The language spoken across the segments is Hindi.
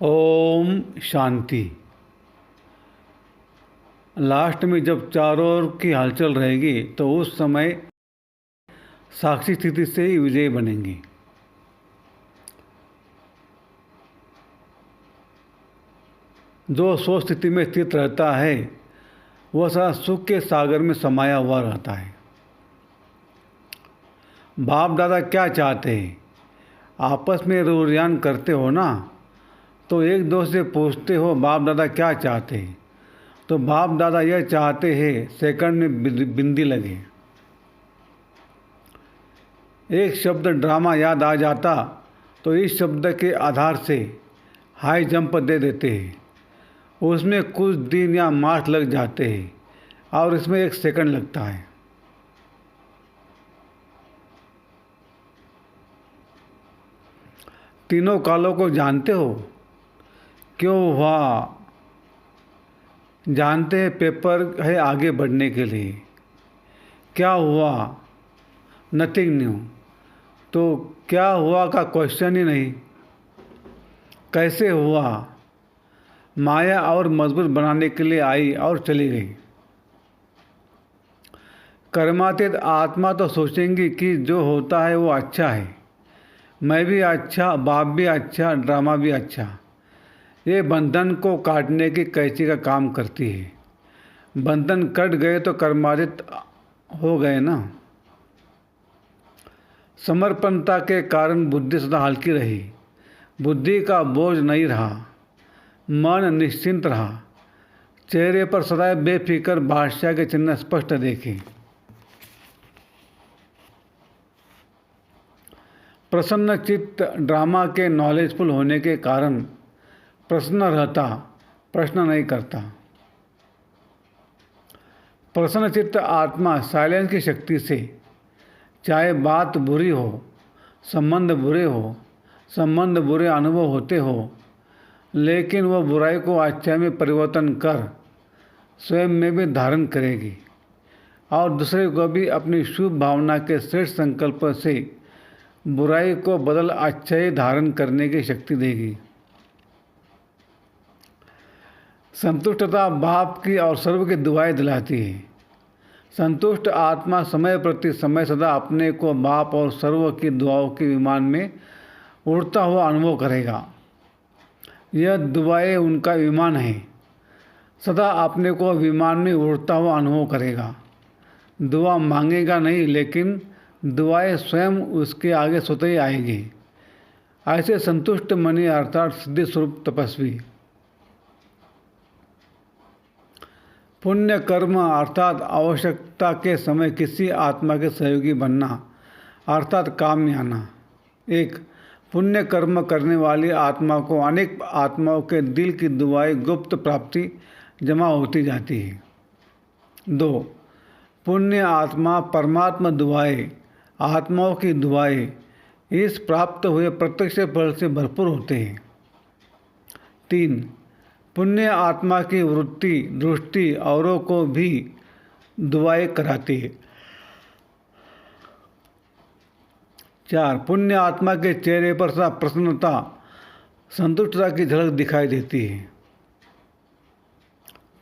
ओम शांति। लास्ट में जब चारों ओर की हलचल रहेगी तो उस समय साक्षी स्थिति से ही विजयी बनेंगे। जो स्व स्थिति में स्थित रहता है वह सदा सुख के सागर में समाया हुआ रहता है। बाप दादा क्या चाहते हैं? आपस में रुझान करते हो ना, तो एक दूसरे से पूछते हो बाप दादा क्या चाहते हैं, तो बाप दादा यह चाहते हैं सेकंड में बिंदी लगे। एक शब्द ड्रामा याद आ जाता तो इस शब्द के आधार से हाई जंप दे देते हैं। उसमें कुछ दिन या मास लग जाते हैं और इसमें एक सेकंड लगता है। तीनों कालों को जानते हो? क्यों हुआ? जानते हैं पेपर है आगे बढ़ने के लिए। क्या हुआ? Nothing new. तो क्या हुआ का क्वेश्चन ही नहीं। कैसे हुआ? माया और मजबूत बनाने के लिए आई और चली गई। कर्मातीत आत्मा तो सोचेंगी कि जो होता है वो अच्छा है, मैं भी अच्छा, बाप भी अच्छा, ड्रामा भी अच्छा। ये बंधन को काटने की कैंची का काम करती है। बंधन कट गए तो कर्मातीत हो गए ना। समर्पणता के कारण बुद्धि सदा हल्की रही, बुद्धि का बोझ नहीं रहा, मन निश्चिंत रहा। चेहरे पर सदैव बेफिक्र बादशाह के चिन्ह स्पष्ट देखे। प्रसन्न चित्त ड्रामा के नॉलेजफुल होने के कारण प्रसन्न रहता, प्रश्न नहीं करता। प्रसन्न चित्त आत्मा साइलेंस की शक्ति से, चाहे बात बुरी हो, संबंध बुरे हो, संबंध बुरे अनुभव होते हो, लेकिन वह बुराई को अच्छाई में परिवर्तन कर स्वयं में भी धारण करेगी और दूसरे को भी अपनी शुभ भावना के श्रेष्ठ संकल्प से बुराई को बदल अच्छाई धारण करने की शक्ति देगी। संतुष्टता बाप की और सर्व की दुआएं दिलाती है। संतुष्ट आत्मा समय प्रति समय सदा अपने को बाप और सर्व की दुआओं के विमान में उड़ता हुआ अनुभव करेगा। यह दुआएं उनका विमान है, सदा अपने को विमान में उड़ता हुआ अनुभव करेगा। दुआ मांगेगा नहीं, लेकिन दुआएं स्वयं उसके आगे स्वतः ही आएगी। ऐसे संतुष्ट मनी अर्थात सिद्धि स्वरूप तपस्वी। पुण्य कर्म अर्थात आवश्यकता के समय किसी आत्मा के सहयोगी बनना अर्थात काम में आना। एक पुण्य कर्म करने वाली आत्मा को अनेक आत्माओं के दिल की दुआएं गुप्त प्राप्ति जमा होती जाती है। 2 पुण्य आत्मा परमात्मा दुआएं, आत्माओं की दुआएं इस प्राप्त हुए प्रत्यक्ष फल से भरपूर होते हैं। 3 पुण्य आत्मा की वृत्ति दृष्टि औरों को भी दुआएं कराती है। 4 पुण्य आत्मा के चेहरे पर सदा प्रसन्नता, संतुष्टता की झलक दिखाई देती है।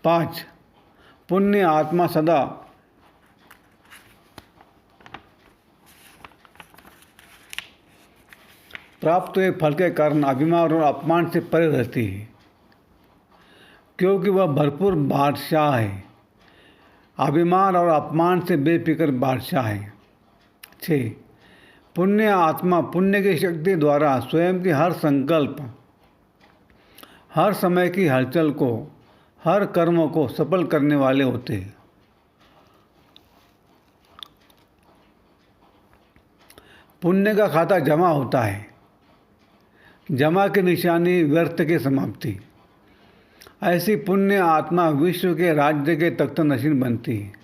5 पुण्य आत्मा सदा प्राप्त हुए फल के कारण अभिमान और अपमान से परे रहती है, क्योंकि वह भरपूर बादशाह है। अभिमान और अपमान से बेफिक्र बादशाह है। 6 पुण्य आत्मा पुण्य की शक्ति द्वारा स्वयं के हर संकल्प, हर समय की हलचल को, हर कर्म को सफल करने वाले होते हैं। पुण्य का खाता जमा होता है, जमा की निशानी व्यर्थ की समाप्ति। ऐसी पुण्य आत्मा विश्व के राज्य के तख्त नशीन बनती है।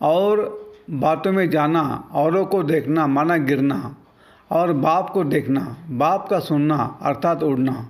और बातों में जाना, औरों को देखना माना गिरना, और बाप को देखना, बाप का सुनना अर्थात उड़ना।